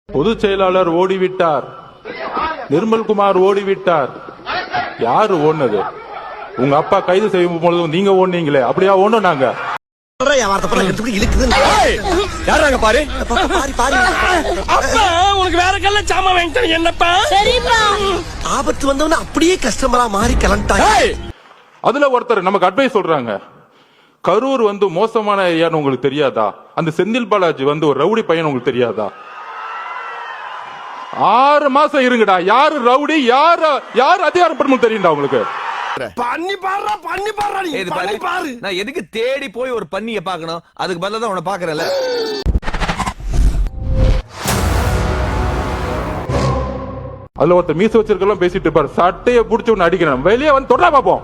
பொதுச் செயலாளர் ஓடிவிட்டார், நிர்மல்குமார் ஓடிவிட்டார். யாரு ஓடுனது? உங்க அப்பா கைது செய்யும் பொழுது நீங்க ஓடுனீங்களே, அப்படியா ஓடணும்? நாங்க உனக்கு வேற கல்ல சாமா வாங்கிட்டேன் என்னப்பா? ஆபத்து வந்தவன அப்படியே கஸ்டமரா மாறி கிளம்பிட்டாங்க. அதுல ஒருத்தர் நமக்கு அட்வைஸ் சொல்றாங்க, கரூர் மோசமான ஏரியான்னு உங்களுக்கு தெரியாதா? அந்த செந்தில் பாலாஜி ஒரு ரவுடி பையன் உங்களுக்கு தெரியாதா? 6 மாசம் இருங்கடா. யாரு ரவுடி, யாரு அதிகாரப்படும் தெரியும்டா உங்களுக்கு? பண்ணி பாரு நான் எதுக்கு தேடி போய் ஒரு பண்ணிய பார்க்கணும்? அதுக்கு பதிலா தான் உன்னை பார்க்கறேன்ல. அதுல ஒருத்தர் மீச வச்சிருக்கலாம் பேசிட்டு இருப்பாரு, சட்டையை புடிச்சு ஒன்னு அடிக்கணும், வெளியே தொடர பாப்போம்.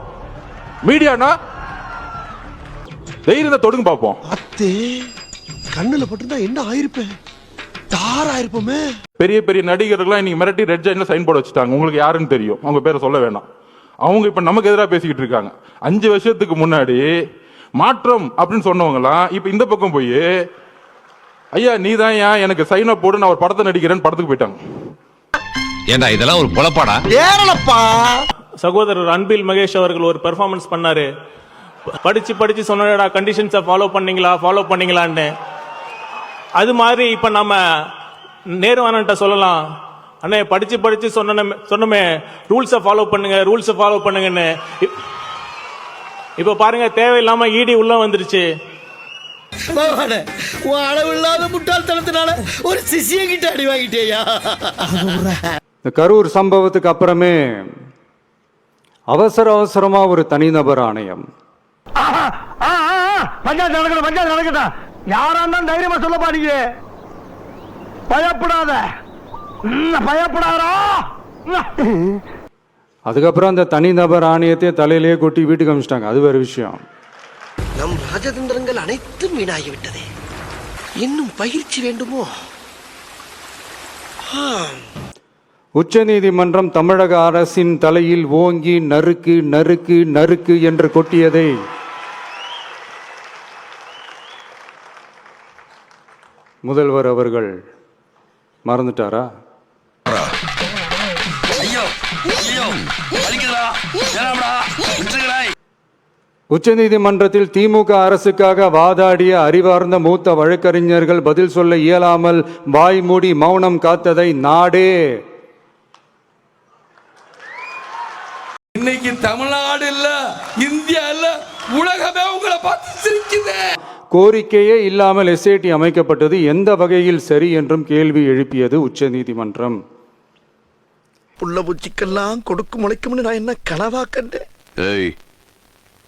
மீடியானா தைரியம் தொடுங்க பாப்போம். கண்ணுல பட்டுதான் என்ன ஆயிருப்பேன், தாராயிருப்போமே. பெரிய பெரிய நடிகர்கள்லாம் இன்னைக்கு மிரட்டி ரெட் ஜாயின்ல சைன் போட வச்சுட்டாங்க. உங்களுக்கு யாருன்னு தெரியும், அவங்க பேரை சொல்ல வேணாம். அவங்க இப்ப நமக்கு எதிராக பேசிக்கிட்டு இருக்காங்க. 5 வருஷத்துக்கு முன்னாடி மாற்றம் அப்படின்னு சொன்னவங்கலாம் இப்ப இந்த பக்கம் போய், ஐயா நீ தான் ஏன் எனக்கு சைன் அப் போடு, நான் ஒரு படத்தை நடிக்கிறேன்னு படத்துக்கு போயிட்டாங்க. ஏண்டா இதெல்லாம் ஒரு பொளப்பாடா? ஏறலப்பா. சகோதரர் அன்பில் மகேஷ் அவர்கள் ஒரு பெர்ஃபார்மன்ஸ் பண்ணாரு. படிச்சு சொன்னடா கண்டிஷன்ஸை ஃபாலோ பண்ணீங்களான்னு. அது மாதிரி இப்ப நம்ம நேருவானன்ட்ட சொல்லலாம், அண்ணே படிச்சு சொன்னமே ரூல்ஸை ஃபாலோ பண்ணுங்கன்னு. இப்ப பாருங்க, தேவையில்லாம இடி உள்ள வந்துருச்சு. அளவில்லாத முட்டாள்தனத்தினால ஒரு சிசிய கிட்ட அடி வாங்கிட்டேயா. இந்த கரூர் சம்பவத்துக்கு அப்புறமே அவசரமா ஒரு தனிநபர் ஆணையம். பஞ்சாயத்து நடக்கட்டும். யாரா இருந்தாலும் தைரியமா சொல்ல பாருங்க, பயப்படாதா. அதுக்கப்புறம் அந்த தனிநபர் ஆணையத்தை தலையிலேயே கொட்டி வீட்டுக்கு அனுப்பிச்சிட்டாங்க. அது வேற விஷயம். நம் ராஜதந்திரங்கள் அனைத்தும் வீணாகிவிட்டதே. இன்னும் பயிற்சி வேண்டுமோ? உச்ச நீதிமன்றம் தமிழக அரசின் தலையில் ஓங்கி நறுக்கு நறுக்கு நறுக்கு என்று கொட்டியதை முதல்வர் அவர்கள் மறந்துட்டாரா? உச்ச நீதிமன்றத்தில் திமுக அரசுக்காக வாதாடிய அறிவார்ந்த மூத்த வழக்கறிஞர்கள் பதில் சொல்ல இயலாமல் வாய் மூடி மௌனம் காத்ததை நாடே, இன்னைக்கு தமிழ்நாடு இல்ல, இந்தியா இல்ல, உலகமே உங்களை பார்த்து சிரிக்குது. கோரிக்கையே இல்லாமல் எஸ்ஐடி அமைக்கப்பட்டது எந்த வகையில் சரி என்றும் கேள்வி எழுப்பியது உச்ச நீதிமன்றம். புள்ள பூச்சிக்கெல்லாம் கொடுக்கும் முளைக்கும்னு நான் என்ன கனவா கண்டேன்.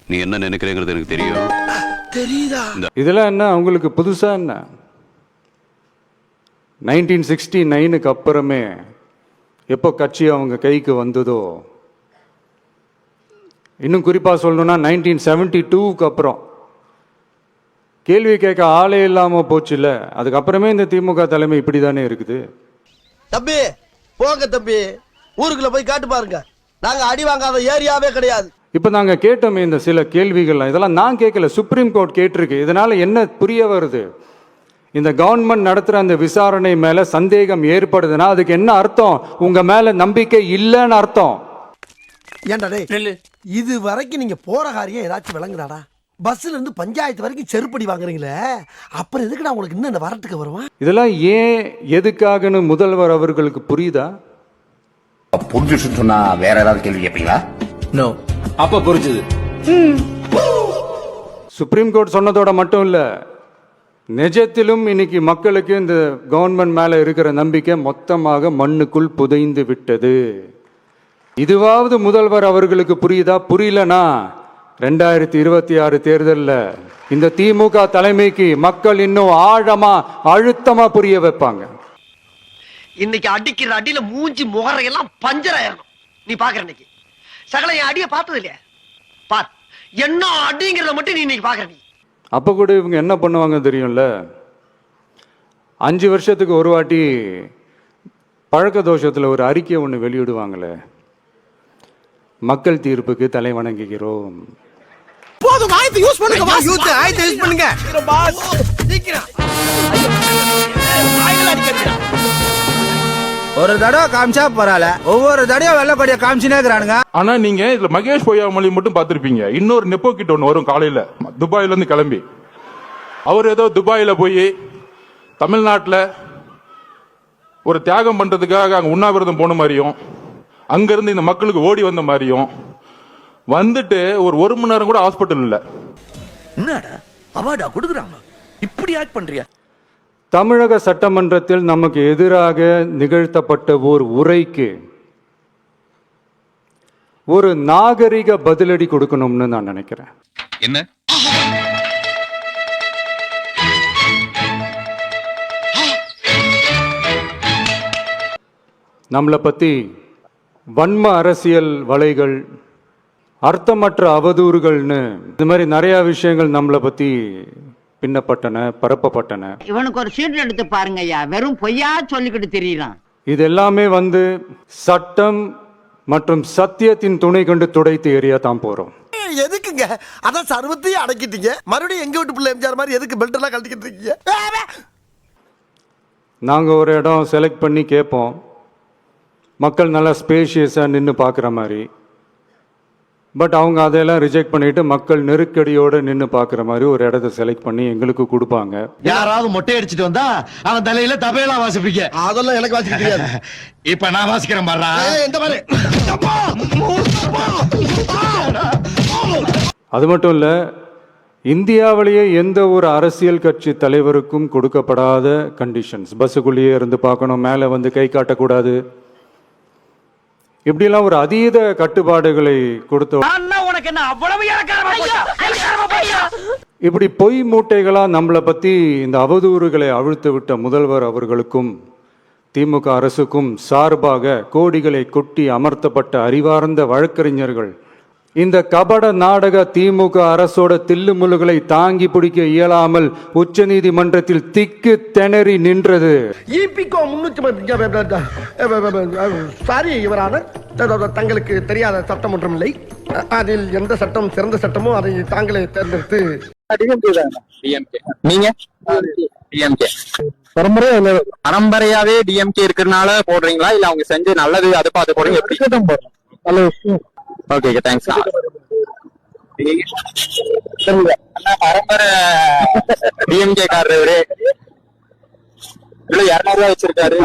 நீ என்ன நினைக்கிறேங்கிறது எனக்கு தெரியும். தெரியுதா? இதெல்லாம் என்ன அவங்களுக்கு புதுசா? என்ன 1969க்கு அப்புறமே எப்போ கட்சி அவங்க கைக்கு வந்ததோ, இன்னும் குறிப்பா சொல்லணும்னா 1972க்கு அப்புறம் கேள்வி கேட்க ஆளே இல்லாம போச்சுல. அதுக்கப்புறமே இந்த திமுக தலைமை இப்படிதானே இருக்குது. தம்பி போங்க தம்பி, ஊருக்குள்ள போய் காட்டு பாருங்க, நாங்க அடி வாங்காத ஏரியாவே கிடையாது. இப்ப நாங்க கேட்டோமே இந்த சில கேள்விகள், இதெல்லாம் நான் கேட்கல, சுப்ரீம் கோர்ட் கேட்டிருக்கு. இதனால என்ன புரிய வருது? இந்த கவர்மெண்ட் நடத்துற அந்த விசாரணை மேல சந்தேகம் ஏற்படுதுன்னா அதுக்கு என்ன அர்த்தம்? உங்க மேல நம்பிக்கை இல்லைன்னு அர்த்தம். ஏன்டா டேய், இது வரைக்கும் நீங்க போற காரியம் ஏதாச்சும் விளங்குறாடா? பஸ்ல இருந்து பஞ்சாயத்து வரைக்கும் செருப்படி வாங்குறீங்களே, அப்புறம் எதுக்கு நான் உங்களுக்கு இன்னும் இந்த வரட்டுக்கு வருவேன்? இதெல்லாம் ஏன் எதுக்காகன்னு முதல்வர் அவர்களுக்கு புரியுதா? புரிஞ்சுன்னு சொன்னா வேற ஏதாவது கேள்வி கேட்பீங்களா? நோ, அப்ப புரிஞ்சுது. சுப்ரீம் கோர்ட் சொன்னதோட மட்டும் இல்ல, நிஜத்திலும் இன்னைக்கு மக்களுக்கு இந்த கவர்மெண்ட் மேல இருக்கிற நம்பிக்கை மொத்தமாக மண்ணுக்குள் புதைந்து விட்டது. இதுவாவது முதல்வர் அவர்களுக்கு புரியுதா? புரியலனா 2026 தேர்தல்ல இந்த திமுக தலைமைக்கு மக்கள் இன்னும் ஆழமா அழுத்தமா புரிய வைப்பாங்க. இன்னைக்கு அடிக்கிற அடியில மூஞ்சி முகரையெல்லாம் பஞ்சராயிரணும். நீ பாக்குற இன்னைக்கு சகல என் அடிய பார்த்தது இல்லையா? பார் என்ன அடிங்கிறத மட்டும் நீ இன்னைக்கு பாக்குற. நீ அப்ப கூட இவங்க என்ன பண்ணுவாங்க தெரியும்ல, 5 வருஷத்துக்கு ஒரு வாட்டி பழக்க தோஷத்துல ஒரு அறிக்கை ஒண்ணு வெளியிடுவாங்களே, மக்கள் தீர்ப்புக்கு தலை வணங்குகிறோம். போதும், ஆயத்தை யூஸ் பண்ணுங்க பாஸ். ஆயத்தை யூஸ் பண்ணுங்க பாஸ். சீக்கிரம். ஆயத்தை அடிக்கறீங்க. ஒரு தடவை காமிச்சா பரவாயில்ல, ஒவ்வொரு தடவை வெள்ள கொடிய காமிச்சுனே இருக்கிறானுங்க. ஆனா நீங்க இதுல மகேஷ் பொய்யாமொழி மட்டும் பார்த்திருப்பீங்க. இன்னொரு நெப்போ கிட்ட ஒன்று வரும் காலையில துபாயில இருந்து கிளம்பி. அவர் ஏதோ துபாயில போய் தமிழ்நாட்டில் ஒரு தியாகம் பண்றதுக்காக அங்க உண்ணாவிரதம் போன மாதிரியும், அங்கிருந்து இந்த மக்களுக்கு ஓடி வந்த மாதிரியும் வந்துட்டு ஒரு மணி நேரம் கூட ஹாஸ்பிட்டல் இல்ல. என்னடா அவார்டா கொடுக்குறாங்க, இப்படி ஆக்ட் பண்றியா? தமிழக சட்டமன்றத்தில் நமக்கு எதிராக நிகழ்த்தப்பட்ட ஓர் உரைக்கு ஒரு நாகரிக பதிலடி கொடுக்கணும்னு நான் நினைக்கிறேன். என்ன நம்மளை பற்றி வன்ம அரசியல் வலைகள், அர்த்தமற்ற அவதூறுகள்னு இந்த மாதிரி நிறைய விஷயங்கள் நம்மளை பற்றி பின்னப்பட்டன, பரப்பப்பட்டன. இவனுக்கு ஒரு சீட் எடுத்து பாருங்க ஐயா, வெறும் பொய்யா சொல்லிக்கிட்டு தெரியலாம். இது எல்லாமே சட்டம் மற்றும் சத்தியத்தின் துணை கொண்டு துடைத்து எறிய தான் போறோம். எதுக்குங்க அதான் சர்வத்தையும் அடக்கிட்டீங்க, மறுபடியும் எங்க வீட்டு பிள்ளை எம்ஜிஆர் மாதிரி எதுக்கு பெல்ட் எல்லாம் கழட்டிக்கிட்டு இருக்கீங்க? நாங்க ஒரு இடம் செலக்ட் பண்ணி கேட்போம், மக்கள் நல்லா ஸ்பேஷியஸா நின்று பார்க்குற மாதிரி. பட் அவங்க அதையெல்லாம் ரிஜெக்ட் பண்ணிட்டு மக்கள் நெருக்கடியோட நின்று பார்க்குற மாதிரி ஒரு இடத்த செலக்ட் பண்ணி எங்களுக்கு கொடுப்பாங்க. யாராவது மொட்டை அடிச்சிட்டு வந்தா அவன் தலையில தபையெல்லாம் வாசிப்பீங்க. அதெல்லாம் எனக்கு வாசிக்க தெரியாது. இப்ப நான் வாசிக்கிறேன் பாரு. இந்த மாதிரி அது மட்டும் இல்ல, இந்தியாவிலேயே எந்த ஒரு அரசியல் கட்சி தலைவருக்கும் கொடுக்கப்படாத கண்டிஷன்ஸ். பஸ்ஸுக்குள்ளேயே இருந்து பார்க்கணும், மேலே கை காட்டக்கூடாது, இப்படிலாம் ஒரு அதீத கட்டுப்பாடுகளை கொடுத்த இப்படி பொய் மூட்டைகளா நம்மளை பத்தி இந்த அவதூறுகளை அவிழ்த்து விட்ட முதல்வர் அவர்களுக்கும் திமுக அரசுக்கும் சார்பாக கோடிகளை கொட்டி அமர்த்தப்பட்ட அறிவார்ந்த வழக்கறிஞர்கள் இந்த கபட நாடக திமுக அரசோட தில்லுமுல்லுகளை தாங்கி பிடிக்க இயலாமல் உச்ச நீதிமன்றத்தில் திக்கு திணறி நின்றது. சாரி யுவரான, தங்களுக்கு தெரியாத சட்டம் ஒன்றும் இல்லை. அதில் எந்த சட்டம் சிறந்த சட்டமோ அதை தாங்களே தேர்ந்தெடுத்து. நீங்க பரம்பரையாவே டிஎம்கே இருக்கிறதுனால போடுறீங்களா, இல்ல அவங்க செஞ்சு நல்லது அதை பார்த்து போடுறீங்க? எப்படி? நல்ல விஷயம். Okay, thanks. பரம்பரை டிஎம்கே காரரு இவ்வளவு 200 ரூபாய் வச்சிருக்காரு.